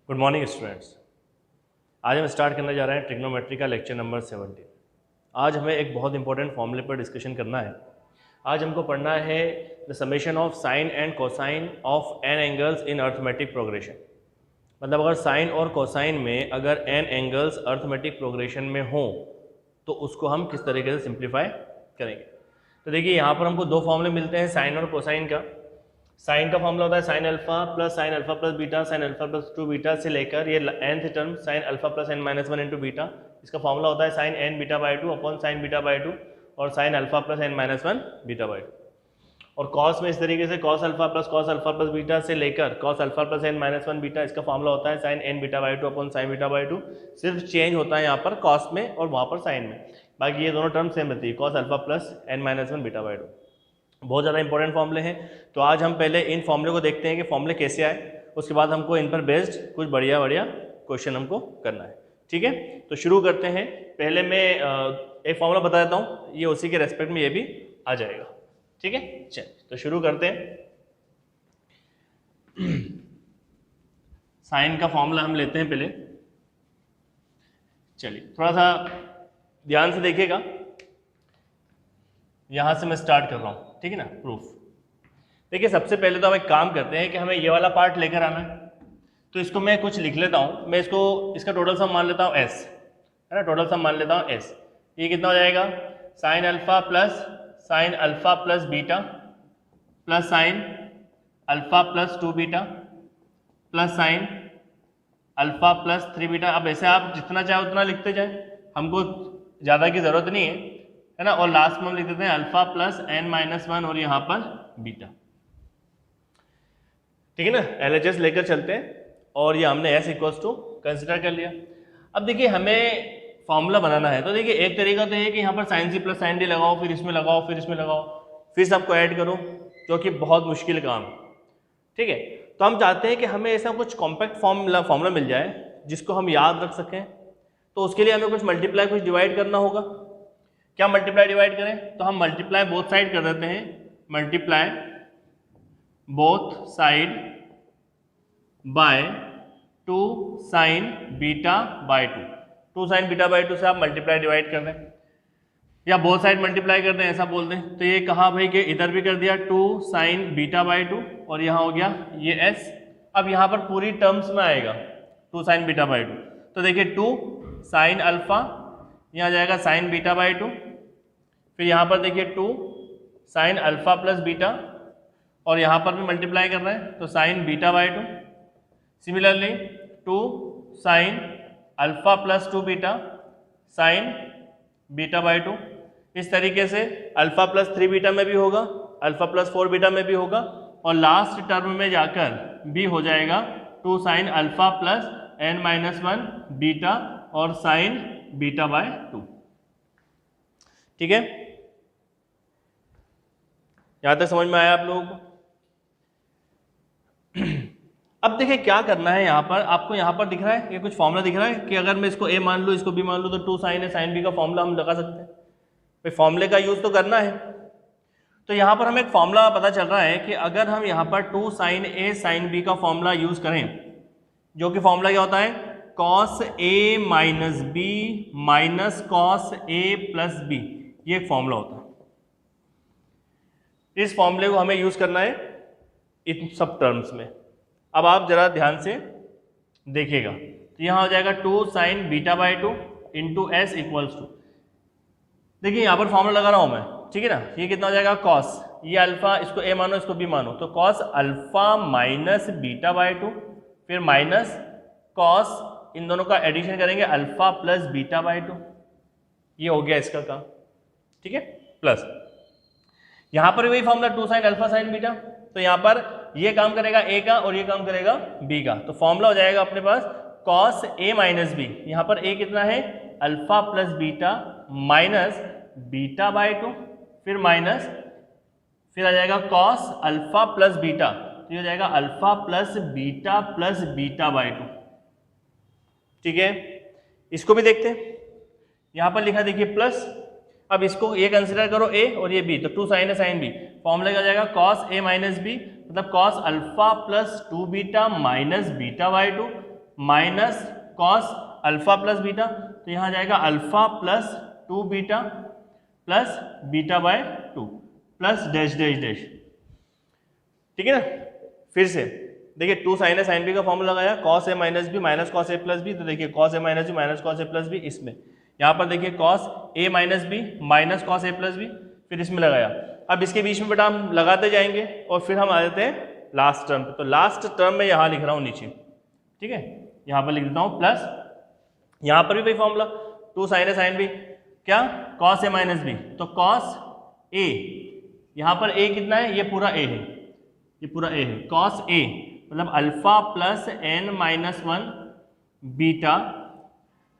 Good morning students. आज हम start करने जा रहे हैं ट्रिग्नोमेट्री का लेक्चर नंबर 17। आज हमें एक बहुत इंपॉर्टेंट फॉर्मूले पर डिस्कशन करना है। आज हमको पढ़ना है the summation of sine and cosine of an angles in arithmetic progression. मतलब अगर साइन और कोसाइन में अगर एन एंगल्स अर्थमेटिक प्रोग्रेशन में हो तो उसको हम किस तरीके से सिंप्लीफाई करेंगे। तो देखिए यहाँ पर हमको दो फॉर्मूले मिलते हैं साइन और कोसाइन का। साइन का फॉर्मूला होता है sine alpha plus beta sine alpha plus 2 beta से लेकर ये nth term sine alpha plus n minus 1 into beta. इसका फॉर्मूला होता है sine n beta by 2 upon sine beta by 2 और sine alpha plus n minus 1 beta by 2। और cos में इस तरीके से कॉस अल्फा प्लस बीटा से लेकर cos alpha plus n minus 1 beta. इसका फॉर्मूला होता है sine n beta by 2 upon sine beta by 2। सिर्फ चेंज होता है यहाँ पर कॉस में और वहाँ पर साइन में, बाकी ये दोनों टर्म सेम रहती है, cos alpha plus n minus 1 beta by 2। बहुत ज़्यादा इंपॉर्टेंट फॉर्मूले हैं। तो आज हम पहले इन फॉर्मूले को देखते हैं कि फॉर्मूले कैसे आए, उसके बाद हमको इन पर बेस्ड कुछ बढ़िया क्वेश्चन हमको करना है। ठीक है, तो शुरू करते हैं। पहले मैं एक फॉर्मूला बता देता हूँ, ये उसी के रेस्पेक्ट में ये भी आ जाएगा। ठीक है, चलिए तो शुरू करते हैं। साइन का फॉर्मूला हम लेते हैं पहले। चलिए थोड़ा सा ध्यान से देखिएगा, यहां से मैं स्टार्ट कर रहा हूं, ठीक है ना। प्रूफ देखिए, सबसे पहले तो हम एक काम करते हैं कि हमें ये वाला पार्ट लेकर आना है। तो इसको मैं कुछ लिख लेता हूं, मैं इसका टोटल सम मान लेता हूं s, है ना। टोटल सम मान लेता हूं s। ये कितना हो जाएगा, sign alpha plus beta plus sign alpha plus 2 beta plus sign alpha plus 3 beta. अब ऐसे आप जितना चाहे उतना लिखते जाए, हमको ज़्यादा की ज़रूरत नहीं है ना। और लास्ट में हम लिख देते हैं अल्फा प्लस n माइनस 1 और यहाँ पर बीटा। ठीक है ना, LHS लेकर चलते हैं और ये हमने s इक्वल्स टू कंसिडर कर लिया। अब देखिए हमें फॉर्मूला बनाना है, तो देखिए एक तरीका तो है कि यहाँ पर sine C plus sine D लगाओ, फिर इसमें लगाओ, फिर इसमें लगाओ, फिर सबको ऐड करो, जो कि बहुत मुश्किल काम है। ठीक है, तो हम चाहते हैं कि हमें ऐसा कुछ कॉम्पैक्ट फॉर्मूला मिल जाए जिसको हम याद रख सकें। तो उसके लिए हमें कुछ मल्टीप्लाई कुछ डिवाइड करना होगा। क्या मल्टीप्लाई डिवाइड करें, तो हम मल्टीप्लाई बोथ साइड कर देते हैं। Multiply both side by 2 sine beta by 2 sine beta by 2 से आप मल्टीप्लाई डिवाइड कर दें या बोथ साइड मल्टीप्लाई कर दें, ऐसा बोल दें। तो ये कहा भाई कि इधर भी कर दिया 2 साइन बीटा बाय 2 और यहाँ हो गया ये s। अब यहाँ पर पूरी टर्म्स में आएगा 2 साइन बीटा बाय 2। तो देखिए 2 साइन अल्फा, यहाँ जाएगा साइन बीटा बाय 2, फिर यहाँ पर देखिए 2 साइन अल्फा प्लस बीटा और यहाँ पर भी मल्टीप्लाई कर रहे हैं तो sign beta by 2। Similarly 2 sign alpha plus 2 beta sign beta by 2। इस तरीके से अल्फा प्लस 3 बीटा में भी होगा, अल्फा प्लस 4 बीटा में भी होगा और लास्ट टर्म में जाकर भी हो जाएगा 2 sign alpha plus n minus 1 beta और साइन बीटा बाय 2। ठीक है, यहां तक समझ में आया आप लोगों को। अब देखिए क्या करना है, यहाँ पर आपको यहाँ पर दिख रहा है, ये कुछ फॉर्मूला दिख रहा है कि अगर मैं इसको a मान लूँ, इसको b मान लूँ, तो 2 साइन है साइन b का फॉर्मूला हम लगा सकते हैं। भाई फॉर्मूले का यूज तो करना है। तो यहाँ पर हमें एक फॉर्मूला पता चल रहा है कि अगर हम यहाँ पर 2 साइन a साइन b का फॉर्मूला यूज करें, जो कि फॉर्मूला क्या होता है, cos a minus b minus cos a plus b, ये एक फॉर्मूला होता है। इस फॉर्मूले को हमें यूज करना है इन सब टर्म्स में। अब आप जरा ध्यान से देखिएगा, तो यहाँ हो जाएगा 2 sine beta by 2 into S equals to, देखिए यहाँ पर फॉर्मूला लगा रहा हूँ मैं, ठीक है ना। ये कितना हो जाएगा, कॉस, ये अल्फा, इसको a मानो इसको b मानो, तो cos alpha minus beta by 2, फिर माइनस कॉस, इन दोनों का एडिशन करेंगे अल्फा प्लस बीटा बाई 2, ये हो गया इसका काम। ठीक है, प्लस यहाँ पर वही formula 2 sine alpha sign beta, तो यहाँ पर ये काम करेगा a का और ये काम करेगा b का। तो फॉर्मूला हो जाएगा अपने पास कॉस a माइनस b, यहाँ पर a कितना है, alpha plus beta minus beta by 2, फिर माइनस, फिर आ जाएगा कॉस अल्फा प्लस बीटा, तो ये हो जाएगा अल्फा प्लस बीटा बाई 2। ठीक है, इसको भी देखते हैं, यहाँ पर लिखा देखिए प्लस। अब इसको ये कंसिडर करो a और ये b, तो 2 साइन है साइन b, फॉर्मूला क्या हो जाएगा कॉस a माइनस b, मतलब cos alpha plus 2 beta minus beta by 2 minus cos alpha plus beta, तो यहाँ जाएगा alpha plus 2 beta plus beta by 2 plus dash dash dash. ठीक है ना, फिर से देखिए 2 साइन ए साइन बी का फॉर्मूला लगाया, cos A minus B minus cos A plus B, तो देखिए cos A minus B minus cos A plus B, इसमें यहाँ पर देखिए cos A minus B minus cos A plus B, फिर इसमें लगाया। अब इसके बीच में बेटा हम लगाते जाएंगे और फिर हम आ जाते हैं लास्ट टर्म पे। तो लास्ट टर्म में यहाँ लिख रहा हूँ नीचे, ठीक है, यहाँ पर लिख देता हूँ प्लस, यहाँ पर भी वही फॉर्मूला 2 साइन ए साइन बी, क्या कॉस ए माइनस बी, तो कॉस ए, यहाँ पर ए कितना है, ये पूरा ए है, ये पूरा ए है, कॉस ए मतलब alpha plus n minus 1 beta,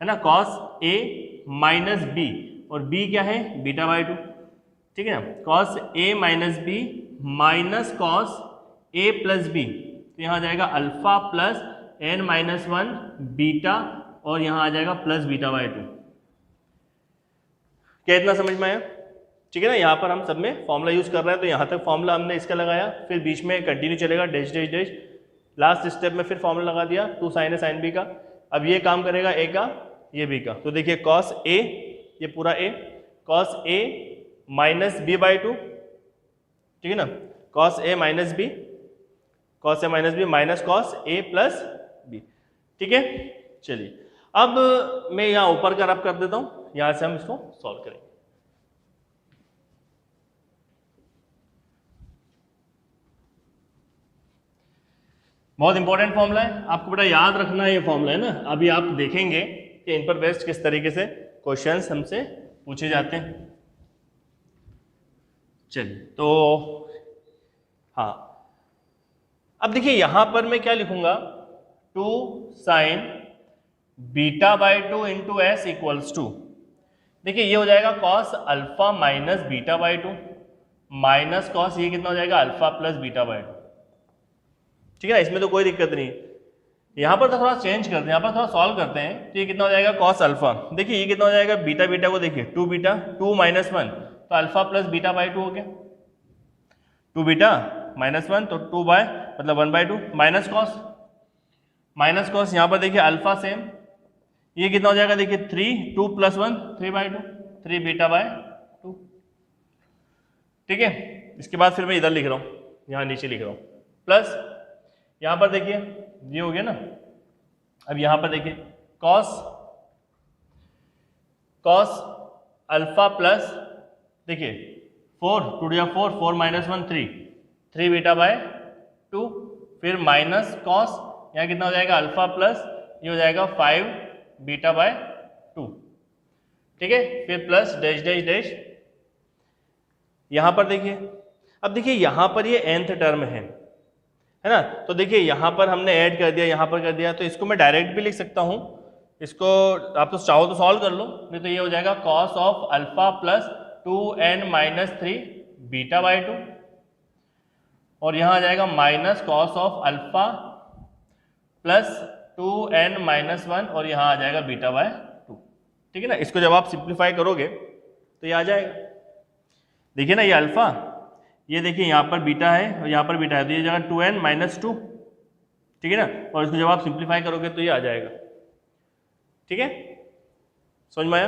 है ना, कॉस ए माइनस बी, और बी क्या है, बीटा बाई 2, ठीक है ना, cos A minus B minus cos A plus B, तो यहाँ आ जाएगा alpha plus n minus 1 beta, और यहाँ आ जाएगा प्लस बीटा बाई 2। क्या इतना समझ में आया? ठीक है ना, यहाँ पर हम सब में फॉर्मूला यूज कर रहे हैं, तो यहाँ तक फॉर्मूला हमने इसका लगाया, फिर बीच में कंटिन्यू चलेगा dash dash dash, last step में फिर फॉर्मूला लगा दिया 2 साइन ए साइन बी का। अब ये काम करेगा ए का, ये बी का, तो देखिए कॉस ए, ये पूरा A, cos A minus B by 2, ठीक है ना, cos A minus B, cos A minus B minus cos A plus B, ठीक है। चलिए अब मैं यहाँ ऊपर का रब कर देता हूँ, यहाँ से हम इसको सॉल्व करेंगे। बहुत इंपॉर्टेंट फॉर्मूला है, आपको बेटा याद रखना है ये फॉर्मूला, है ना। अभी आप देखेंगे कि इन पर बेस्ड किस तरीके से क्वेश्चंस हमसे पूछे जाते हैं। चलिए तो हाँ, अब देखिए यहां पर मैं क्या लिखूंगा, 2 sine beta by 2 into S equals to, देखिए ये हो जाएगा cos alpha minus beta by 2 minus cos, ये कितना हो जाएगा अल्फा प्लस बीटा बाई 2, ठीक है ना, इसमें तो कोई दिक्कत नहीं। यहाँ पर तो थोड़ा चेंज करते हैं, यहाँ पर थोड़ा सॉल्व करते हैं, तो ये कितना हो जाएगा कॉस अल्फा, देखिए ये कितना हो जाएगा बीटा, बीटा को देखिए 2 बीटा 2 माइनस 1, तो अल्फा प्लस बीटा बाई 2 हो गया, 2 बीटा माइनस 1 तो 2 बाय मतलब 1 बाई 2 माइनस कॉस, यहाँ पर देखिए अल्फा सेम, ये कितना हो जाएगा देखिए 3 2 प्लस 1 3 बाई 2 3 बीटा बाय 2, ठीक है। इसके बाद फिर मैं इधर लिख रहा हूँ, यहाँ नीचे लिख रहा हूँ प्लस, यहाँ पर देखिए ये हो गया ना। अब यहाँ पर देखिए कॉस अल्फा प्लस, देखिए 4 2 या 4 4 माइनस 1 3 बीटा बाय 2, फिर माइनस कॉस, यहाँ कितना हो जाएगा अल्फा प्लस, ये हो जाएगा 5 बीटा बाय 2, ठीक है, फिर प्लस डैश डैश डैश। यहाँ पर देखिए, अब देखिए यहाँ पर ये nth टर्म है ना, तो देखिए यहाँ पर हमने ऐड कर दिया, यहाँ पर कर दिया, तो इसको मैं डायरेक्ट भी लिख सकता हूँ, इसको आप तो चाहो तो सॉल्व कर लो, नहीं तो ये हो जाएगा cos of alpha plus 2n minus 3 beta by 2, और यहाँ आ जाएगा minus cos of alpha plus 2n minus 1, और यहाँ आ जाएगा बीटा बाय 2, ठीक है ना। इसको जब आप सिंप्लीफाई करोगे तो ये आ जाएगा, देखिए ना ये अल्फा, ये देखिए यहाँ पर बीटा है और यहाँ पर बीटा है, तो ये जगह 2n माइनस 2, ठीक है ना, और इसको जब आप सिंप्लीफाई करोगे तो ये आ जाएगा, ठीक है, समझ में आया।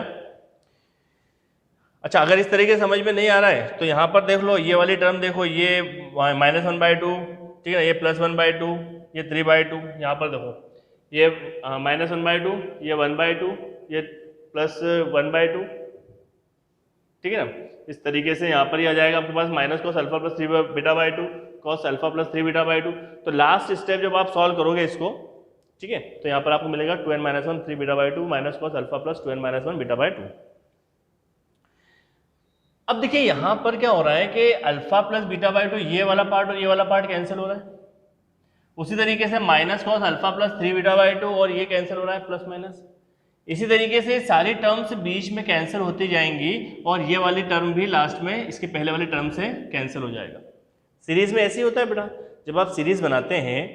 अच्छा, अगर इस तरीके से समझ में नहीं आ रहा है तो यहाँ पर देख लो, ये वाली टर्म देखो, ये माइनस 1 बाई 2, ठीक है ना, ये प्लस 1 बाई 2, ये 3 बाई 2, यहाँ पर देखो ये माइनस 1 बाई 2, ये 1 बाई 2, ये प्लस 1 बाई 2, ठीक है ना। इस तरीके से यहाँ पर ही आ जाएगा आपके पास minus cos alpha plus 3 beta by 2 cos alpha plus 3 beta by 2। तो लास्ट स्टेप जब आप सॉल्व करोगे इसको, ठीक है, तो यहाँ पर आपको मिलेगा 2n minus 1 3 beta by 2 minus cos alpha plus 2n minus 1 beta by 2। अब देखिए यहाँ पर क्या हो रहा है कि अल्फा प्लस बीटा बाई 2, ये वाला पार्ट और ये वाला पार्ट कैंसिल हो रहा है, उसी तरीके से minus cos alpha plus 3 beta by 2 और ये कैंसिल हो रहा है प्लस माइनस, इसी तरीके से सारी टर्म्स बीच में कैंसिल होती जाएंगी और ये वाली टर्म भी लास्ट में इसके पहले वाली टर्म से कैंसिल हो जाएगा। सीरीज में ऐसे ही होता है बेटा, जब आप सीरीज बनाते हैं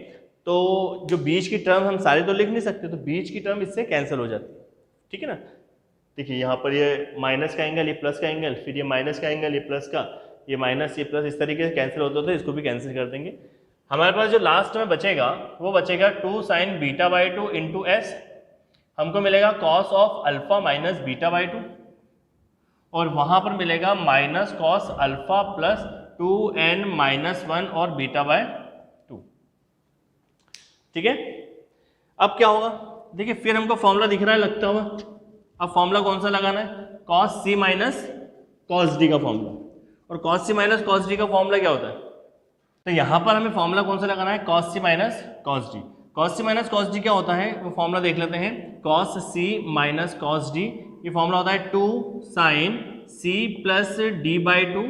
तो जो बीच की टर्म हम सारी तो लिख नहीं सकते, तो बीच की टर्म इससे कैंसिल हो जाती है, ठीक है ना। देखिए यहाँ पर ये माइनस का एंगल, ये प्लस का एंगल, फिर ये माइनस का एंगल, ये प्लस का, ये माइनस, ये प्लस, इस तरीके से कैंसिल होते होते इसको भी कैंसिल कर देंगे। हमारे पास जो लास्ट में बचेगा वो बचेगा 2 sine beta by 2 into S, हमको मिलेगा cos of alpha minus beta by 2, और वहां पर मिलेगा minus cos alpha plus 2n minus 1 और बीटा बाय 2। ठीक है, अब क्या होगा, देखिए फिर हमको फॉर्मूला दिख रहा है लगता हुआ। अब फॉर्मूला कौन सा लगाना है, cos C minus cos D का फॉर्मूला। और cos C minus cos D का फॉर्मूला क्या होता है, तो यहां पर हमें फॉर्मूला कौन सा लगाना है, cos C minus cos D. Cos C minus cos D क्या होता है, वो फॉर्मूला देख लेते हैं। Cos C minus cos D, ये फॉर्मूला होता है 2 sine C plus D by 2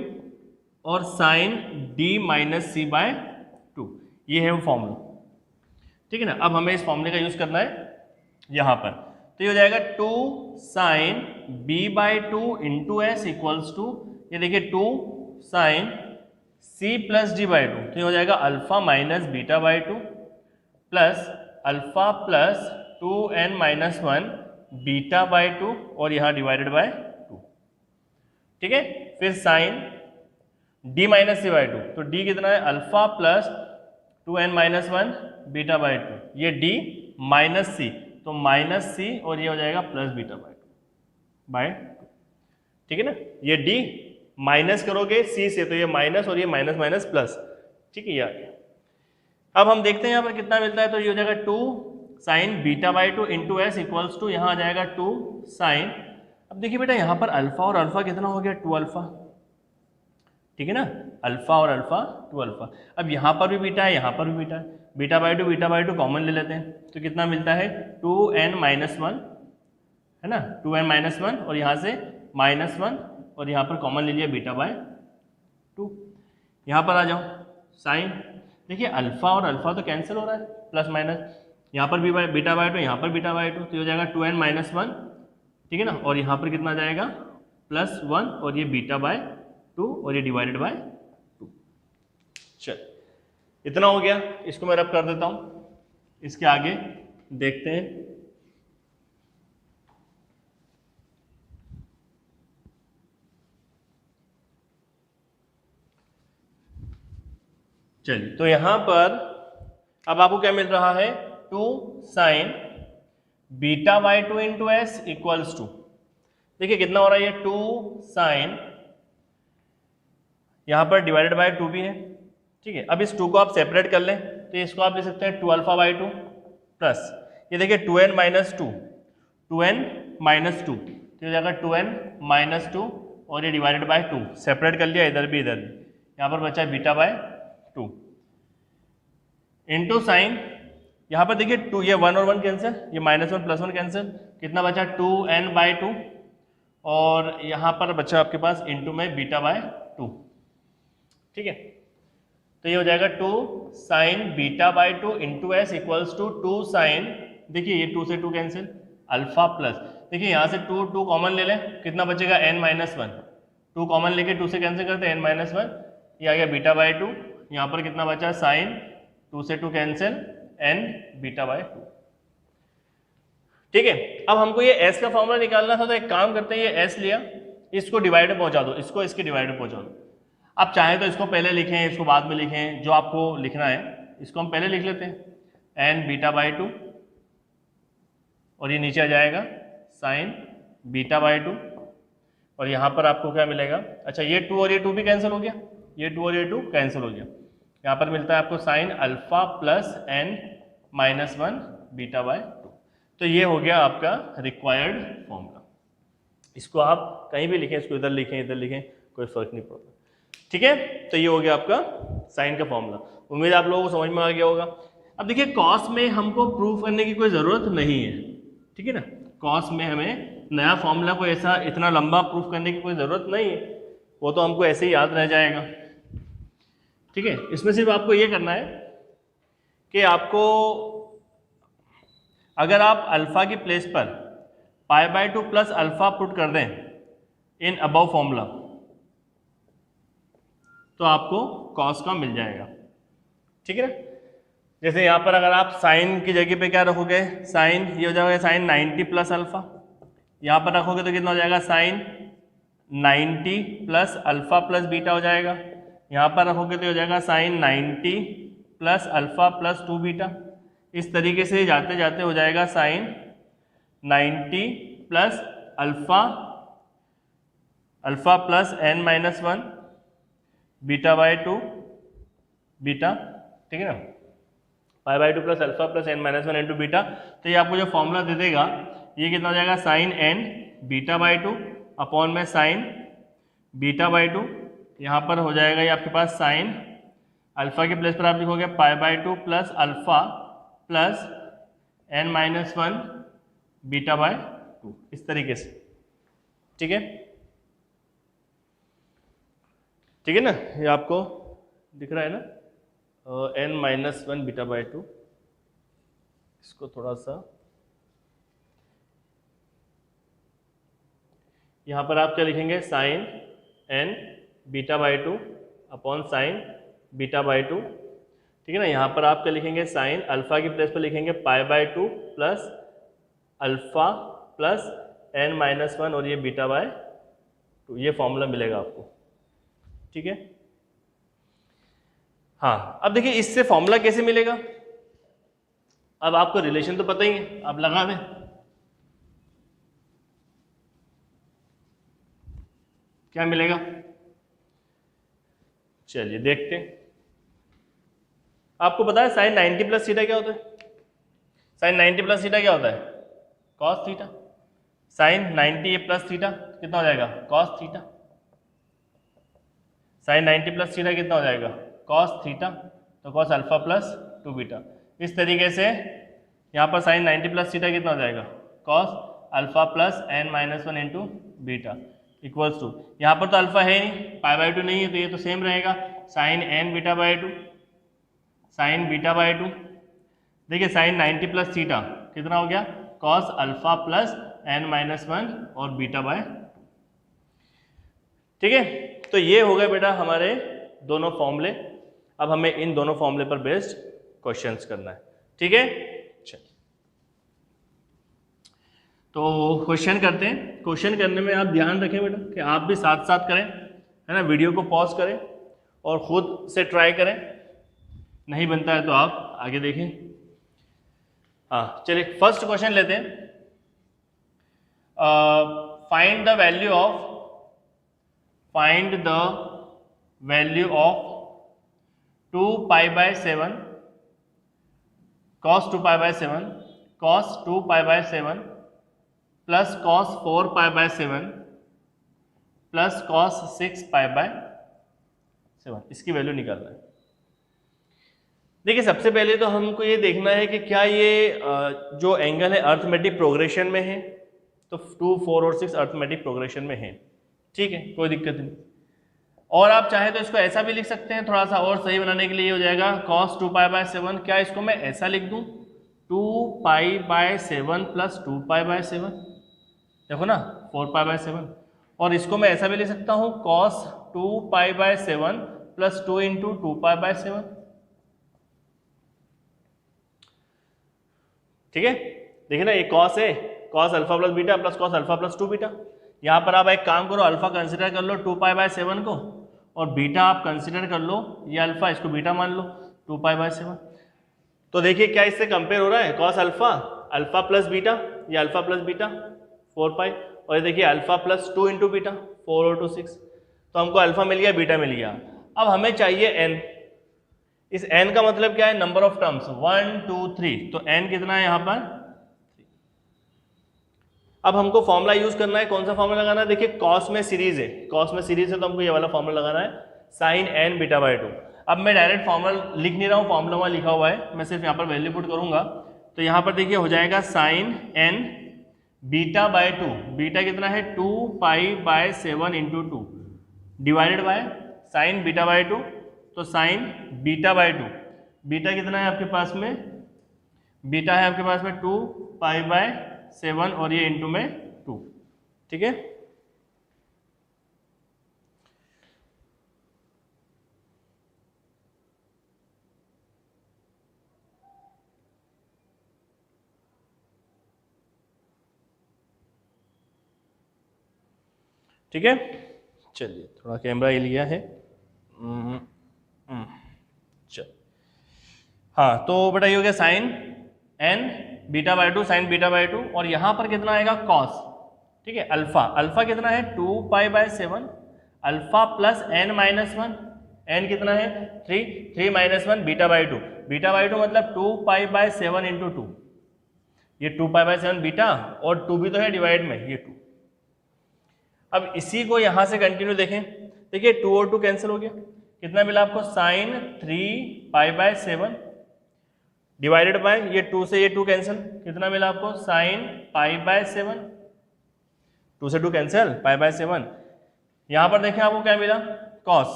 और sine D minus C by 2, ये है वो फॉर्मूला। ठीक है ना, अब हमें इस फॉर्मूले का यूज करना है यहां पर, तो ये हो जाएगा 2 sine B by 2 into S equals to, ये देखिए 2 sine C plus D by 2, तो ये हो जाएगा alpha minus beta by 2 plus alpha plus 2n minus 1 beta by 2 और यहाँ डिवाइडेड बाय 2। ठीक है, फिर sine d minus C by 2, तो d कितना है, alpha plus 2n minus 1 beta by 2, ये d माइनस सी, तो माइनस सी और ये हो जाएगा प्लस बीटा बाई 2। ठीक है ना, ये d माइनस करोगे c से तो ये माइनस और ये माइनस माइनस प्लस। ठीक है, ये आ गया। अब हम देखते हैं यहाँ पर कितना मिलता है, तो ये हो जाएगा 2 sine beta by 2 into S equals to, यहाँ आ जाएगा 2 साइन, अब देखिए बेटा यहाँ पर अल्फा और अल्फा कितना हो गया, 2 अल्फा। ठीक है ना, अल्फा और अल्फा 2 अल्फा। अब यहाँ पर भी बीटा है, यहाँ पर भी बीटा है, बीटा बाई 2 कॉमन ले लेते हैं, तो कितना मिलता है 2n माइनस 1, है ना, 2n माइनस 1 और यहाँ से माइनस 1 और यहाँ पर कॉमन ले लिया बीटा बाय 2। यहाँ पर आ जाओ साइन, देखिए अल्फा और अल्फा तो कैंसिल हो रहा है, प्लस माइनस, यहाँ पर भी बीटा बाई 2, यहाँ पर बीटा बाई 2, तो हो जाएगा 2n माइनस 1। ठीक है ना, और यहाँ पर कितना जाएगा प्लस 1 और ये बीटा बाय 2 और ये डिवाइडेड बाय 2। चल इतना हो गया, इसको मैं रब कर देता हूँ, इसके आगे देखते हैं। चलिए, तो यहां पर अब आपको क्या मिल रहा है, 2 sine beta by 2 into S equals to, देखिए कितना हो रहा है, ये 2 साइन, यहां पर डिवाइडेड बाय 2 भी है। ठीक है, अब इस 2 को आप सेपरेट कर लें, तो इसको आप ले सकते हैं 2 अल्फा बाई 2 प्लस, ये देखिए 2n माइनस 2, 2n माइनस 2, तो हो जाएगा 2n माइनस 2 और ये डिवाइडेड बाय 2, सेपरेट कर लिया इधर भी इधर भी, यहाँ पर बचा बीटा बाय 2 इंटू साइन, यहाँ पर देखिए 2, ये 1 और 1 कैंसिल, ये माइनस 1 प्लस 1 कैंसिल, कितना बचा 2n बाई 2 और यहाँ पर बचा आपके पास इंटू में बीटा बाय 2। ठीक है, तो ये हो जाएगा 2 sine beta by 2 into S equals to 2 sine, देखिए ये 2 से 2 कैंसिल, अल्फा प्लस, देखिए यहाँ से 2 कॉमन ले लें, कितना बचेगा n माइनस 1, 2 कॉमन लेके 2 से कैंसिल करते हैं n माइनस 1, ये आ गया बीटा बाई 2, यहाँ पर कितना बचा साइन, 2 से 2 कैंसिल, n बीटा बाई 2। ठीक है, अब हमको ये s का फॉर्मूला निकालना था, तो एक काम करते हैं, ये s लिया, इसको डिवाइड में पहुंचा दो, इसको इसके डिवाइड में पहुंचा दो। आप चाहे तो इसको पहले लिखें, इसको बाद में लिखें, जो आपको लिखना है, इसको हम पहले लिख लेते हैं n बीटा बाई 2 और ये नीचे आ जाएगा साइन बीटा बाई 2 और यहाँ पर आपको क्या मिलेगा, अच्छा ये 2 और ये 2 भी कैंसिल हो गया, ये 2 और ये 2 कैंसिल हो गया, यहाँ पर मिलता है आपको sign alpha plus n minus 1 beta by 2। तो ये हो गया आपका रिक्वायर्ड फॉर्मूला, इसको आप कहीं भी लिखें, इसको इधर लिखें, कोई फर्क नहीं पड़ता। ठीक है, तो ये हो गया आपका साइन का फॉर्मूला। उम्मीद आप लोगों को समझ में आ गया होगा। अब देखिए कॉस में हमको प्रूफ करने की कोई ज़रूरत नहीं है। ठीक है ना, कॉस में हमें नया फॉर्मूला को ऐसा इतना लंबा प्रूफ करने की कोई ज़रूरत नहीं है, वो तो हमको ऐसे ही याद रह जाएगा। ठीक है, इसमें सिर्फ आपको ये करना है कि आपको अगर आप अल्फा की प्लेस पर pi by 2 plus alpha put कर दें इन अबव फॉर्मूला, तो आपको कॉस का मिल जाएगा। ठीक है ना, जैसे यहाँ पर अगर आप साइन की जगह पे क्या रखोगे, साइन, ये हो जाएगा साइन 90 प्लस अल्फा, यहाँ पर रखोगे तो कितना हो जाएगा sine 90 plus alpha plus beta हो जाएगा, यहाँ पर रखोगे तो हो जाएगा sine 90 plus alpha plus 2 beta. इस तरीके से जाते जाते हो जाएगा sine 90 plus alpha plus n minus 1 beta by 2 beta, ठीक है ना, pi by 2 plus alpha plus n minus 1 into beta. तो ये आपको जो फॉर्मूला दे देगा ये कितना हो जाएगा, sine n beta by 2 upon में साइन बीटा बाय 2। यहाँ पर हो जाएगा ये आपके पास साइन अल्फ़ा के प्लेस पर आप लिखोगे pi by 2 plus alpha plus n minus 1 beta by 2, इस तरीके से, ठीक है, ठीक है ना, ये आपको दिख रहा है ना, n माइनस 1 बीटा बाय 2। इसको थोड़ा सा यहाँ पर आप क्या लिखेंगे, sine n beta by 2 upon sine beta by 2, ठीक है ना। यहाँ पर आप क्या लिखेंगे, साइन अल्फ़ा की प्लेस पर लिखेंगे पाई by 2 plus alpha plus n minus 1 और ये बीटा बाय 2, ये फॉर्मूला मिलेगा आपको, ठीक है। हाँ, अब देखिए इससे फॉर्मूला कैसे मिलेगा। अब आपको रिलेशन तो पता ही है, आप लगा दें। क्या मिलेगा, चलिए देखते हैं। आपको पता है साइन 90 प्लस थीटा क्या होता है, साइन 90 प्लस थीटा क्या होता है, cos theta. Sine 90 plus theta कितना हो जाएगा, cos theta. Sine 90 plus theta कितना हो जाएगा, कॉस थीटा, तो कॉस अल्फा प्लस 2 बीटा। इस तरीके से यहाँ पर साइन 90 प्लस थीटा कितना हो जाएगा, cos alpha plus n minus 1 into beta equals to, यहाँ पर तो अल्फा है नहीं, पाई बाय 2 नहीं है, तो ये तो सेम रहेगा, sine n beta by 2 sine beta by 2। देखिए साइन 90 प्लस थीटा कितना हो गया, cos alpha plus n minus 1 और बीटा बाय, ठीक है। तो ये हो गए बेटा हमारे दोनों फॉर्मूले। अब हमें इन दोनों फॉर्मूले पर बेस्ड क्वेश्चंस करना है, ठीक है। चलिए तो क्वेश्चन करते हैं। क्वेश्चन करने में आप ध्यान रखें बेटा कि आप भी साथ साथ करें, है ना, वीडियो को पॉज करें और खुद से ट्राई करें, नहीं बनता है तो आप आगे देखें। हाँ चलिए फर्स्ट क्वेश्चन लेते हैं। Find the value of 2 pi by 7 cos 2 pi by 7 cos 2 pi by 7 plus cos 4 pi by 7 plus cos 6 pi by 7, इसकी वैल्यू निकालना है। देखिए सबसे पहले तो हमको ये देखना है कि क्या ये जो एंगल है अर्थमेटिक प्रोग्रेशन में है, तो 2, 4 और 6 अर्थमेटिक प्रोग्रेशन में है, ठीक है, कोई दिक्कत नहीं। और आप चाहे तो इसको ऐसा भी लिख सकते हैं, थोड़ा सा और सही बनाने के लिए हो जाएगा cos 2 पाई बाय 7, क्या इसको मैं ऐसा लिख दूं 2 pi by 7 plus 2 pi by 7, देखो ना 4 पाई बाय 7। और इसको मैं ऐसा भी लिख सकता हूं cos 2 pi by 7 plus 2 into 2 pi by 7, ठीक है। देखिए ना ये cos है, cos alpha plus beta plus cos alpha plus 2 beta. यहाँ पर आप एक काम करो, अल्फा कंसिडर कर लो 2 पाई बाय 7 को, और बीटा आप कंसिडर कर लो, ये अल्फा इसको बीटा मान लो 2 पाई बाय 7। तो देखिए क्या इससे कंपेयर हो रहा है, cos अल्फा प्लस बीटा, ये अल्फा प्लस बीटा 4 पाई, और ये देखिए अल्फा प्लस 2 इंटू बीटा 4 और 2 6। तो हमको अल्फा मिल गया, बीटा मिल गया। अब हमें चाहिए n। इस n का मतलब क्या है, नंबर ऑफ टर्म्स 1 2 3, तो n कितना है यहाँ पर 3। अब हमको फॉर्मूला यूज करना है, कौन सा फॉर्मूला लगाना है, देखिए cos में सीरीज है, cos में सीरीज है तो हमको ये वाला फॉर्मूला लगाना है sin n बीटा बाय 2। अब मैं डायरेक्ट फॉर्मूला लिख नहीं रहा हूँ, फॉर्मूला वहाँ लिखा हुआ है, मैं सिर्फ यहाँ पर वैल्यू पुट करूंगा। तो यहाँ पर देखिए हो जाएगा sin n beta by 2, beta कितना है 2 pi by 7 into 2 divided by sign beta by 2, तो साइन बीटा बाय 2, बीटा कितना है आपके पास में, बीटा है आपके पास में 2 पाई बाय 7 और ये इंटू में 2, ठीक है। ठीक है, चलिए थोड़ा कैमरा ये लिया है, चल हाँ, तो बेटा ये हो गया sine n beta by two, sine beta by two, और यहाँ पर कितना आएगा कॉस, ठीक है, अल्फा, अल्फा कितना है 2π/7, alpha plus n minus one, n कितना है 3, 3 minus one, beta by two, beta by two मतलब 2π/7 इंटू 2, ये 2π/7 बीटा, और 2 भी तो है डिवाइड में, ये 2। अब इसी को यहाँ से कंटिन्यू देखें, देखिए 2 और 2 कैंसिल हो गया, कितना मिला आपको साइन 3π/7 डिवाइडेड बाय, ये 2 से ये 2 कैंसिल, कितना मिला आपको साइन π/7, 2 से 2 कैंसिल, π/7। यहाँ पर देखें आपको क्या मिला कॉस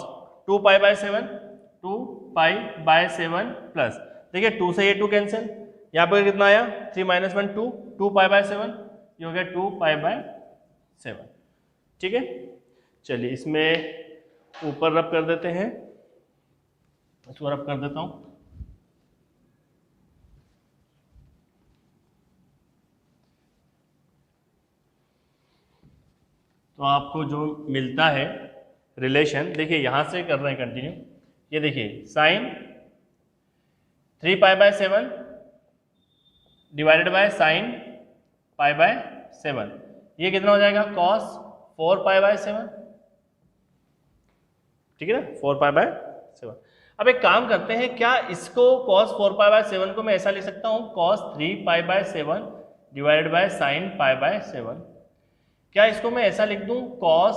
2π/7, 2π/7 प्लस, देखिए 2 से ये 2 कैंसिल, यहाँ पर कितना आया 3 माइनस 1 2, 2π/7, ये हो गया 2π/7, ठीक है। चलिए इसमें ऊपर रब कर देते हैं, इसको रब कर देता हूँ। तो आपको जो मिलता है रिलेशन, देखिए यहाँ से कर रहे हैं कंटिन्यू, ये देखिए साइन 3π/7 डिवाइडेड बाय साइन π/7, ये कितना हो जाएगा कॉस 4π/7, ठीक है ना, 4π/7। अब एक काम करते हैं, क्या इसको cos 4π/7 को मैं ऐसा लिख सकता हूँ cos 3π/7 डिवाइडेड बाय साइन π/7, क्या इसको मैं ऐसा लिख दूं cos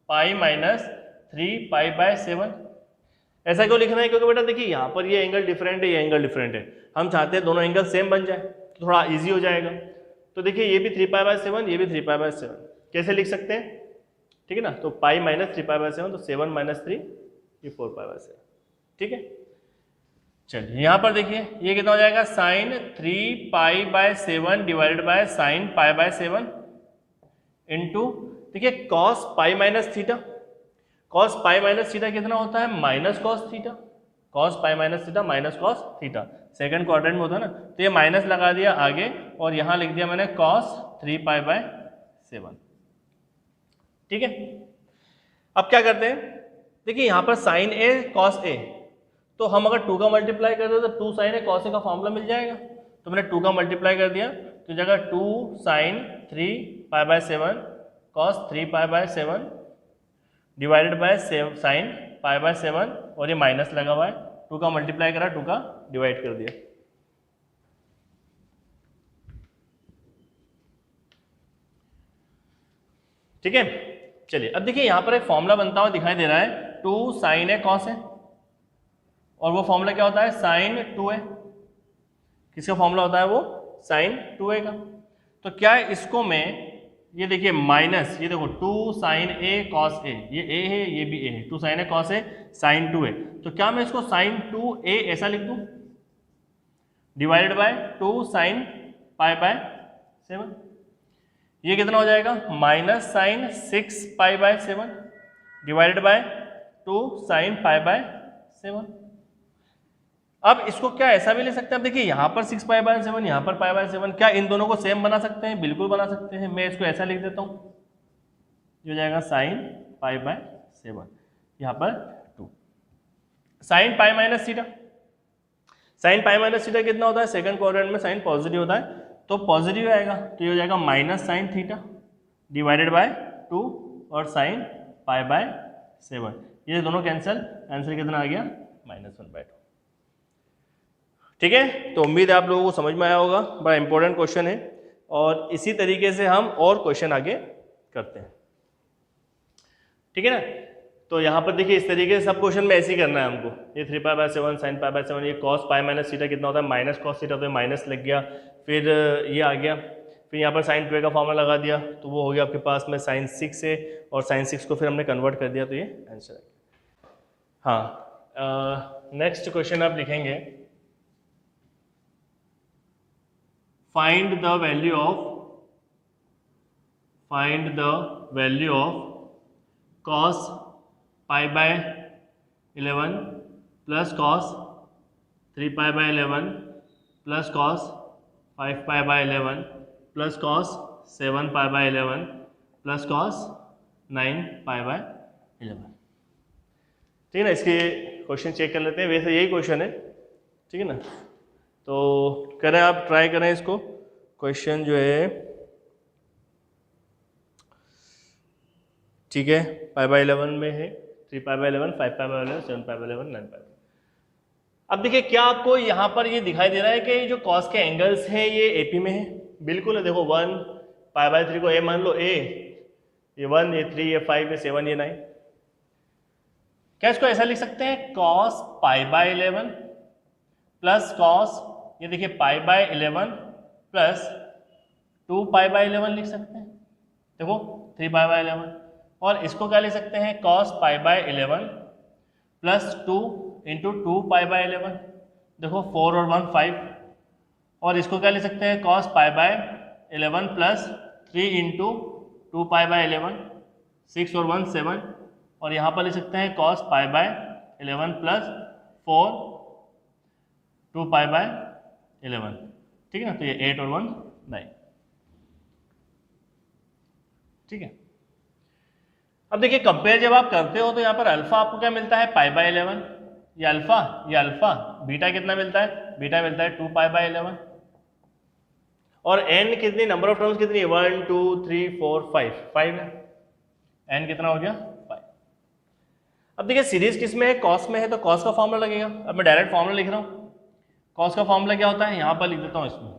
π-3π/7? ऐसा क्यों लिखना है, क्योंकि बेटा देखिए यहाँ पर ये एंगल डिफरेंट है, ये एंगल डिफरेंट है, हम चाहते हैं दोनों एंगल सेम बन जाए तो थोड़ा इजी हो जाएगा। तो देखिए ये भी 3π/7, ये भी 3π/7, कैसे लिख सकते हैं, ठीक है ना, तो पाई माइनस 3π/7, तो 7 माइनस 3, ये 4π/7, ठीक है। चलिए यहाँ पर देखिए ये कितना हो जाएगा sine 3π/7 divided by sine π/7 into, देखिए cos pi minus theta, cos pi minus theta कितना होता है minus cos theta, cos pi minus theta minus cos theta, second quadrant में होता है ना, तो ये माइनस लगा दिया आगे और यहाँ लिख दिया मैंने कॉस 3π/7, ठीक है। अब क्या करते हैं, देखिए यहाँ पर साइन ए कॉस ए, तो हम अगर 2 का मल्टीप्लाई कर दे तो 2 साइन ए कॉस ए का फॉर्मूला मिल जाएगा, तो मैंने 2 का मल्टीप्लाई कर दिया, तो जगह 2 sine 3π/7 cos 3π/7 divided by sine π/7, और ये माइनस लगा हुआ है, 2 का मल्टीप्लाई करा, 2 का डिवाइड कर दिया, ठीक है। चलिए अब देखिए यहाँ पर एक फॉर्मूला बनता हुआ दिखाई दे रहा है 2 साइन ए कॉस ए, और वो फॉर्मूला क्या होता है साइन 2a, किसका फॉर्मूला होता है वो साइन 2a का। तो क्या इसको मैं, ये देखिए माइनस, ये देखो 2 साइन ए कॉस ए, ये a है ये भी a है, 2 sine A cos A sign 2a, तो क्या मैं इसको साइन 2a ऐसा लिख दूं डिवाइडेड बाय 2 साइन π/7, ये कितना हो जाएगा minus sine 6π/7 divided by 2 sine π/7। अब इसको क्या ऐसा भी ले सकते हैं, अब देखिए यहाँ पर 6π/7, यहाँ पर π/7, क्या इन दोनों को सेम बना सकते हैं, बिल्कुल बना सकते हैं। मैं इसको ऐसा लिख देता हूँ, ये हो जाएगा साइन π/7, यहाँ पर 2 sine pi minus theta, sine pi minus theta कितना होता है, सेकंड क्वाड्रेंट में साइन पॉजिटिव होता है, तो पॉजिटिव आएगा, तो ये हो जाएगा minus sine theta divided by 2 और साइन π/7, ये दोनों कैंसिल, आंसर कितना आ गया -1/2, ठीक है। तो उम्मीद है आप लोगों को समझ में आया होगा, बड़ा इंपॉर्टेंट क्वेश्चन है, और इसी तरीके से हम और क्वेश्चन आगे करते हैं, ठीक है ना। तो यहाँ पर देखिए इस तरीके से सब क्वेश्चन में ऐसे ही करना है हमको, ये 3π/7 साइन π/7, ये cos पाई माइनस थीटा कितना होता है माइनस कॉस थीटा, तो माइनस लग गया, फिर ये आ गया, फिर यहाँ पर साइन 2a का फॉर्मूला लगा दिया, तो वो हो गया आपके पास में साइन 6 है, और साइन 6 को फिर हमने कन्वर्ट कर दिया, तो ये आंसर है। हाँ, नेक्स्ट क्वेश्चन आप लिखेंगे find the value of cos π/11 plus cos 3π/11 plus cos 5π/11 plus cos 7π/11 plus cos 9π/11, ठीक है ना। इसके क्वेश्चन चेक कर लेते हैं, वैसे यही क्वेश्चन है, ठीक है ना। तो करें, आप ट्राई करें इसको। क्वेश्चन जो है ठीक है, π/11 में है, 3π/11, 5π/11, 7π/11, 9π। अब देखिए क्या आपको यहाँ पर ये दिखाई दे रहा है कि जो कॉस के एंगल्स हैं ये एपी में है, बिल्कुल है। देखो 1 π/3 को ए मान लो, ए ये 1, ये 3, ये 5, ये 7, ये 9। क्या इसको ऐसा लिख सकते हैं, cos π/11 प्लस cos, ये देखिए π/11 प्लस 2π/11 लिख सकते हैं, देखो 3π/11। और इसको क्या लिख सकते हैं, cos π/11 प्लस 2 इंटू 2π/11, देखो 4 और 1 5। और इसको क्या लिख सकते हैं, cos π/11 प्लस 3 इंटू 2π/11, 6 और 1 7। और यहाँ पर लिख सकते हैं cos π/11 प्लस 4 2π/11, ठीक है ना। तो ये 8 और 1 9, ठीक है। अब देखिए कंपेयर जब आप करते हो तो यहाँ पर अल्फा आपको क्या मिलता है, π/11, ये अल्फा, बीटा कितना मिलता है, बीटा मिलता है 2π/11। और n कितनी, नंबर ऑफ टर्म्स कितनी है, 1 2 3 4 5 है, n कितना हो गया 5। अब देखिए सीरीज किस में है, कॉस में है, तो कॉस का फॉर्मूला लगेगा। अब मैं डायरेक्ट फॉर्मूला लिख रहा हूँ। कॉस का फॉर्मूला क्या होता है, यहाँ पर लिख देता हूँ, इसमें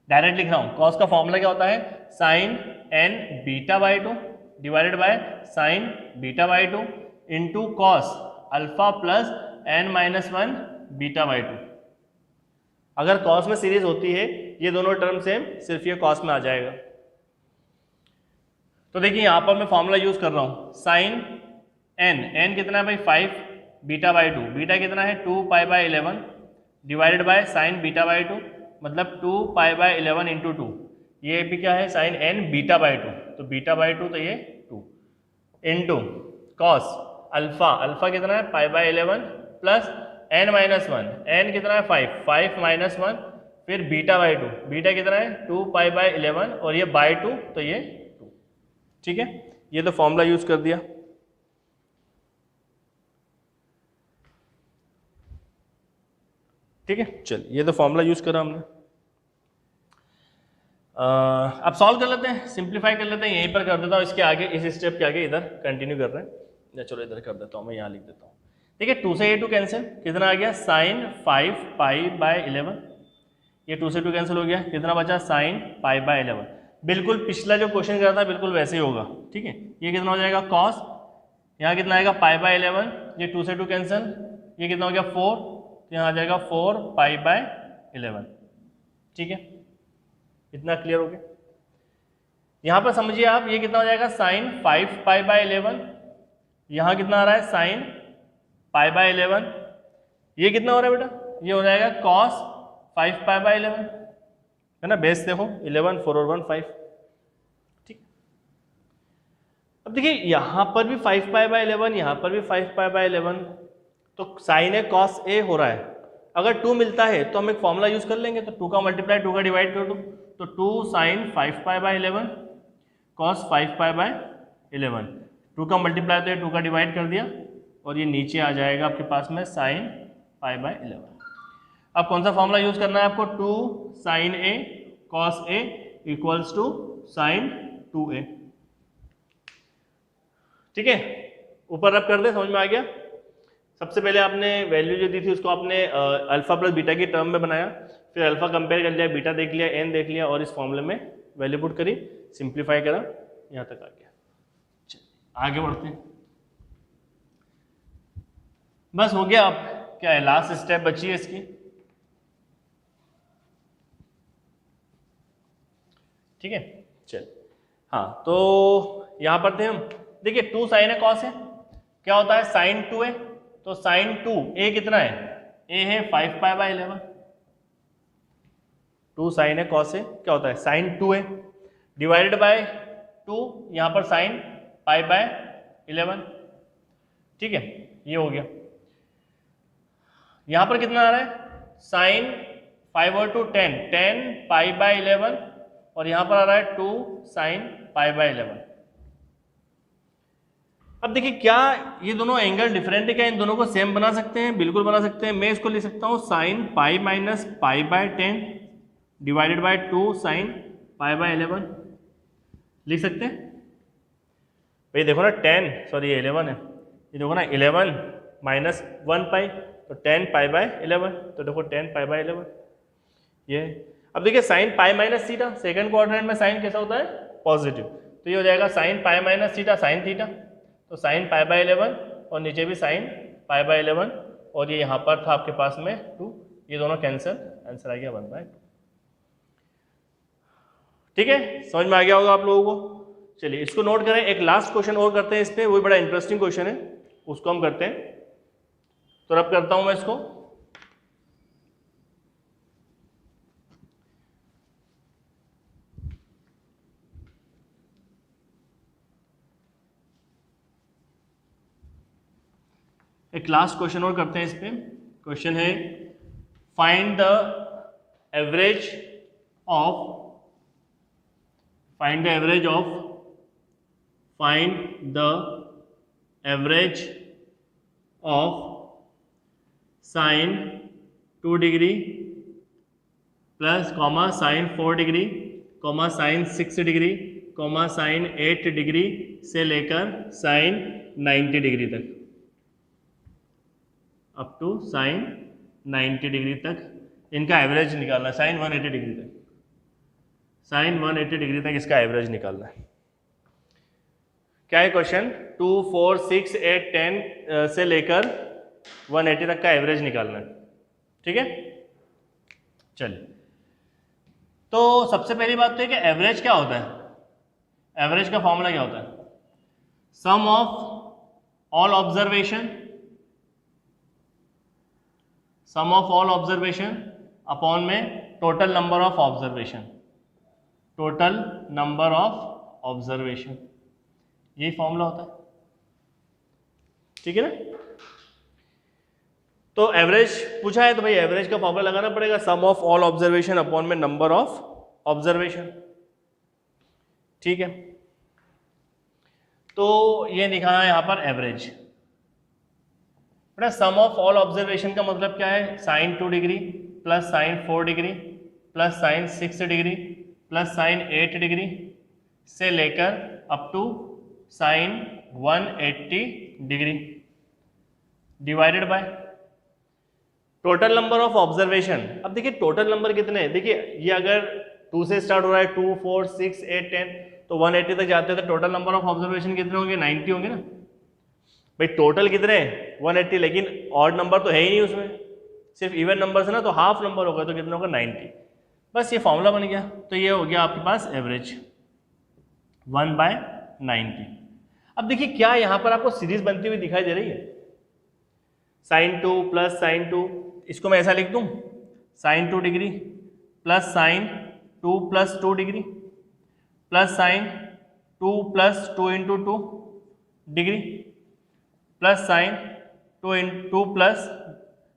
डायरेक्ट लिख रहा हूँ। कॉस का फॉर्मूला क्या होता है, sine n β/2 divided by sine β/2 into cos alpha plus n-1 β/2। अगर कॉस में सीरीज होती है ये दोनों टर्म सेम, सिर्फ ये कॉस में आ जाएगा। तो देखिए यहाँ पर मैं फॉर्मूला यूज कर रहा हूँ, साइन n कितना है भाई 5 β/2, बीटा कितना है 2π/11 डिवाइडेड बाय साइन β/2, मतलब 2π/11 इंटू 2। ये भी क्या है, साइन n β/2, तो β/2 तो ये 2 इंटू कॉस अल्फा कितना है π/11 प्लस n-1, n कितना है 5 -1, फिर β/2, बीटा कितना है 2π/11 और ये बाय 2 तो ये 2, ठीक है। ये तो फॉर्मूला यूज कर दिया, ठीक है। चलिए ये तो फॉर्मूला यूज करा हमने। अब सॉल्व कर लेते हैं, सिंप्लीफाई कर लेते हैं। यहीं पर कर देता हूँ, इसके आगे, इस स्टेप के आगे इधर कंटिन्यू कर रहे हैं, या चलो इधर कर देता हूँ, मैं यहाँ लिख देता हूँ। ठीक है, 2 से ये 2 कैंसिल, कितना आ गया साइन 5π/11, ये 2 से 2 कैंसिल हो गया, कितना बचा साइन π/11। बिल्कुल पिछला जो क्वेश्चन करा था बिल्कुल वैसे ही होगा, ठीक है। ये कितना हो जाएगा कॉस, यहाँ कितना आएगा π/11, ये 2 से 2 कैंसिल, ये कितना हो गया 4, यहाँ आ जाएगा 4π/11, ठीक है। इतना क्लियर हो गया। यहाँ पर समझिए आप, ये कितना हो जाएगा साइन 5π/11, यहाँ कितना आ रहा है साइन π/11, ये कितना हो रहा है बेटा, ये हो जाएगा कॉस 5π/11, है ना। बेस देखो 11 4 और 1 5, ठीक। अब देखिए यहाँ पर भी 5π/11, यहाँ पर भी 5π/11, तो साइन है कॉस ए हो रहा है। अगर 2 मिलता है तो हम एक फॉर्मूला यूज कर लेंगे, तो 2 का मल्टीप्लाई 2 का डिवाइड कर दो, तो 2 साइन 5π/11 कॉस 5π/11, 2 का मल्टीप्लाई तो 2 का डिवाइड कर दिया, और ये नीचे आ जाएगा आपके पास में साइन π/11। अब कौन सा फॉर्मूला यूज करना है आपको, 2 sine A cos A equals to sine 2a, ठीक है। ऊपर रब कर दे, समझ में आ गया। सबसे पहले आपने वैल्यू जो दी थी उसको आपने अल्फा प्लस बीटा की टर्म में बनाया, फिर अल्फा कंपेयर कर लिया, बीटा देख लिया, एन देख लिया, और इस फॉर्मूले में वैल्यू पुट करी, सिंप्लीफाई करा, यहाँ तक आ गया। चलिए आगे बढ़ते हैं, बस हो गया। अब क्या है, लास्ट स्टेप बची है इसकी, ठीक है। चल हाँ, तो यहाँ पर थे हम। देखिए 2 साइन है कॉस है, क्या होता है साइन 2 है, तो साइन 2 ए कितना है, ए है 5π/11, 2 साइन है कॉस है, क्या होता है साइन 2 है, डिवाइडेड बाय 2, यहाँ पर साइन π/11, ठीक है। ये हो गया। यहाँ पर कितना आ रहा है साइन 5 और 2 10, 10π/11, और यहाँ पर आ रहा है 2 साइन π/11। अब देखिए क्या ये दोनों एंगल डिफरेंट है, क्या इन दोनों को सेम बना सकते हैं? बिल्कुल बना सकते हैं। मैं इसको लिख सकता हूँ sine pi minus pi by 10 divided by 2 sine pi by 11 लिख सकते हैं। भाई देखो ना 10 सॉरी ये 11 है, ये देखो ना 11 माइनस 1 पाई तो 10 पाई बाय 11, तो देखो 10 पाई बाय 11 ये। अब देखिए sine pi minus theta, second quadrant में साइन कैसा होता है? पॉजिटिव, तो ये हो जाएगा sine pi minus theta sine theta, तो साइन पाई बाय 11 और नीचे भी साइन पाई बाय 11 और ये यहाँ पर था आपके पास में 2, ये दोनों कैंसिल, आंसर आ गया 1/2। ठीक है, समझ में आ गया होगा आप लोगों को। चलिए इसको नोट करें, एक लास्ट क्वेश्चन और करते हैं इस पे, वो बड़ा इंटरेस्टिंग क्वेश्चन है, उसको हम करते हैं। तो रब करता हूं मैं इसको। एक लास्ट क्वेश्चन और करते हैं इस पे। क्वेश्चन है find the average of find the average of find the average of sine 2 degree plus comma sign 4 degree comma sign 6 degree comma sign 8 degree से लेकर साइन 90 डिग्री तक, अप टू साइन 90 डिग्री तक इनका average निकालना है। Sign 180 degree तक, sign 180 degree तक इसका एवरेज निकालना है। क्या है क्वेश्चन? 2, 4, 6, 8, 10 से लेकर 180 तक का एवरेज निकालना है। ठीक है, चलिए तो सबसे पहली बात तो है कि एवरेज क्या होता है? एवरेज का फॉर्मूला क्या होता है? Sum of all observation, sum of all observation upon में total number of observation, total number of observation, यही फॉर्मूला होता है। ठीक है ना? तो एवरेज पूछा है तो भाई एवरेज का फॉर्मूला लगाना पड़ेगा, सम ऑफ ऑल ऑब्जर्वेशन अपॉन में नंबर ऑफ ऑब्जर्वेशन। ठीक है, तो ये लिखा है यहां पर एवरेज। बेटा सम ऑफ ऑल ऑब्जर्वेशन का मतलब क्या है? Sine 2 degree plus sine 4 degree plus sine 6 degree plus sine 8 degree से लेकर up to sine 180 degree divided by total number of observation. अब देखिए टोटल नंबर कितने हैं? देखिए ये अगर 2 से स्टार्ट हो रहा है, 2, 4, 6, 8, 10 तो 180 तक जाते हैं, तो टोटल नंबर ऑफ ऑब्जर्वेशन कितने होंगे? 90 होंगे ना भाई। टोटल कितने हैं? 180, लेकिन ऑड नंबर तो है ही नहीं उसमें, सिर्फ इवन नंबर है ना, तो हाफ नंबर होगा तो कितना होगा? 90। बस ये फॉर्मूला बन गया, तो ये हो गया आपके पास एवरेज 1/90। अब देखिए क्या यहाँ पर आपको सीरीज बनती हुई दिखाई दे रही है? साइन 2 प्लस साइन 2, इसको मैं ऐसा लिख दूं, sine 2 degree plus sine 2 plus 2 degree plus sine 2 plus 2 into 2 degree plus sine 2 plus,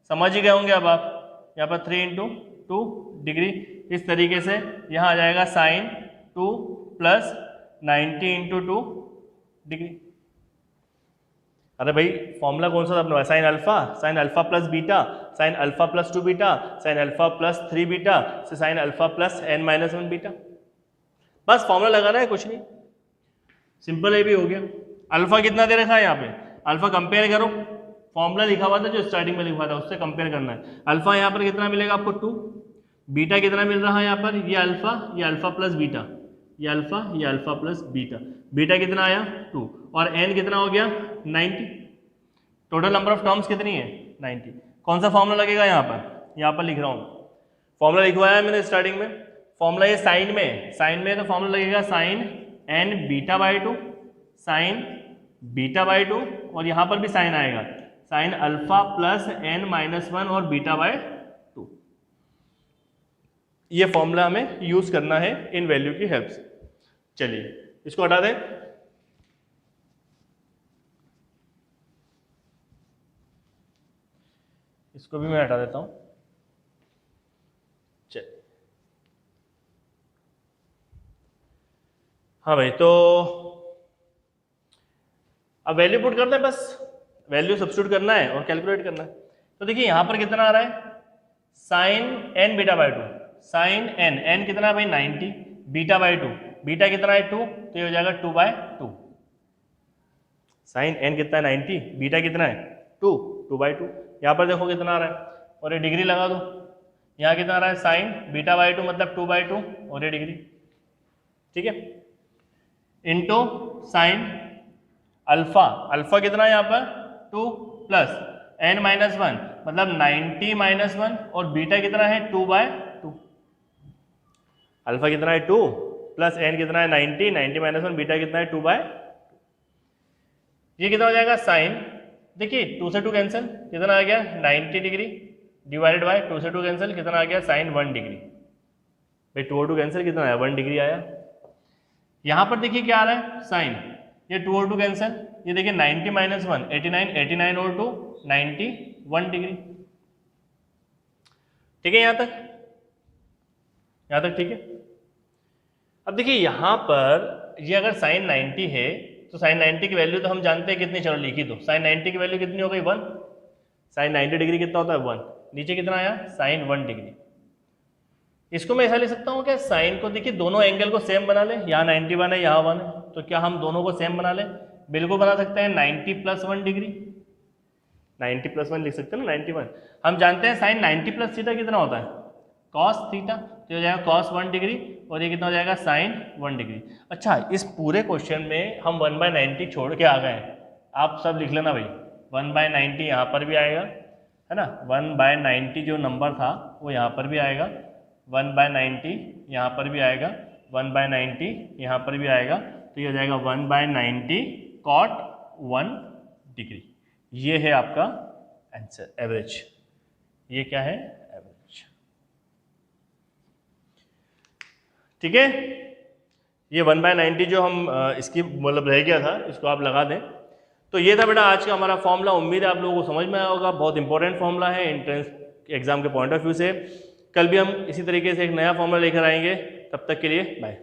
समझ ही गए होंगे अब आप, यहाँ पर 3 इंटू 2 डिग्री। इस तरीके से यहाँ आ जाएगा साइन 2 प्लस 90 इंटू 2 डिग्री। अरे भाई फॉर्मूला कौन सा था अपने? Sine alpha plus beta, sine alpha plus 2 beta, sine alpha plus 3 beta से sine alpha plus n-1 beta. बस फॉर्मूला लगाना है, कुछ नहीं, सिंपल है, भी हो गया। अल्फा कितना दे रखा है यहाँ पे? अल्फा कंपेयर करो, फॉर्मूला लिखा हुआ था जो स्टार्टिंग में लिखा था उससे कंपेयर करना है। अल्फा यहाँ पर कितना मिलेगा आपको? 2। बीटा कितना मिल रहा है यहाँ पर? ये अल्फा प्लस बीटा, ये अल्फा प्लस बीटा। बीटा कितना आया? 2 और n कितना हो गया? 90। टोटल नंबर ऑफ टर्म्स कितनी है? 90। कौन सा फॉर्मूला लगेगा यहाँ पर? यहाँ पर लिख रहा हूँ, फॉर्मूला लिखवाया है मैंने स्टार्टिंग में। फॉर्मूला ये साइन में तो फॉर्मूला लगेगा sine n beta by 2, sine beta by 2 और यहाँ पर भी साइन आएगा, साइन अल्फा प्लस n-1 और बीटा बाय 2। ये फॉर्मूला हमें यूज करना है इन वैल्यू की हेल्प से। चलिए इसको हटा दें। इसको भी मैं हटा देता हूं। चलिए हाँ भाई, तो अब वैल्यू पुट करना है, बस वैल्यू सब्स्टिट्यूट करना है और कैलकुलेट करना है। तो देखिए यहाँ पर कितना आ रहा है, sine n beta by 2, sine n, n कितना है भाई 90, बीटा बाई 2, बीटा कितना है 2, तो ये हो जाएगा 2/2। साइन एन कितना है 90, बीटा कितना है 2/2। यहाँ पर देखो कितना आ रहा है, और ये डिग्री लगा दो, यहाँ कितना आ रहा है साइन बीटा बाई 2 मतलब 2/2 और ये डिग्री, ठीक है, इंटू साइन अल्फा, अल्फा कितना है यहाँ पर 2 प्लस n माइनस 1 मतलब 90 माइनस 1 और बीटा कितना है 2/2। अल्फा कितना है 2 प्लस n कितना है 90, 90 माइनस 1 बीटा कितना है 2/2। ये कितना हो जाएगा साइन, देखिए 2 से 2 कैंसिल, कितना आ गया 90 डिग्री डिवाइडेड बाय 2 से 2 कैंसिल, कितना आ गया साइन 1 डिग्री। भाई 2 और 2 कैंसिल, कितना आया 1 डिग्री आया। यहाँ पर देखिए क्या आ रहा है साइन, ये 2 और 2 कैंसिल, ये देखिए 90 माइनस 1 89, 89 और 2 90 1 डिग्री, ठीक है यहाँ तक ठीक है। अब देखिए यहाँ पर ये अगर साइन 90 है तो साइन 90 की वैल्यू तो हम जानते हैं कितनी, चलो लिखी दो, साइन 90 की वैल्यू कितनी हो गई 1, साइन 90 डिग्री कितना होता है 1, नीचे कितना आया साइन 1 डिग्री। इसको मैं ऐसा ले सकता हूँ क्या, साइन को देखिए दोनों एंगल को सेम बना ले, यहाँ 91 है यहाँ 1 है, तो क्या हम दोनों को सेम बना ले, बिल्कुल बना सकते हैं 90 प्लस 1 डिग्री, 90 प्लस 1 लिख सकते हैं ना 91। हम जानते हैं साइन 90 प्लस थीटा कितना होता है कॉस थीटा, तो हो जाएगा कॉस 1 डिग्री और ये कितना हो जाएगा साइन 1 डिग्री। अच्छा इस पूरे क्वेश्चन में हम 1/90 छोड़ के आ गए हैं, आप सब लिख लेना भाई 1/90 यहाँ पर भी आएगा है ना, 1/90 जो नंबर था वो यहाँ पर भी आएगा, 1/90 यहाँ पर भी आएगा, 1/90 यहाँ पर भी आएगा, तो ये हो जाएगा 1/90 cot 1 डिग्री। ये है आपका आंसर एवरेज, ये क्या है एवरेज, ठीक है। ये 1/90 जो हम इसकी मतलब रह गया था, इसको आप लगा दें। तो ये था बेटा आज का हमारा फॉर्मूला, उम्मीद है आप लोगों को समझ में आया होगा, बहुत इंपॉर्टेंट फॉर्मूला है एंट्रेंस एग्जाम के पॉइंट ऑफ व्यू से। कल भी हम इसी तरीके से एक नया फॉर्मूला लेकर आएंगे, तब तक के लिए बाय।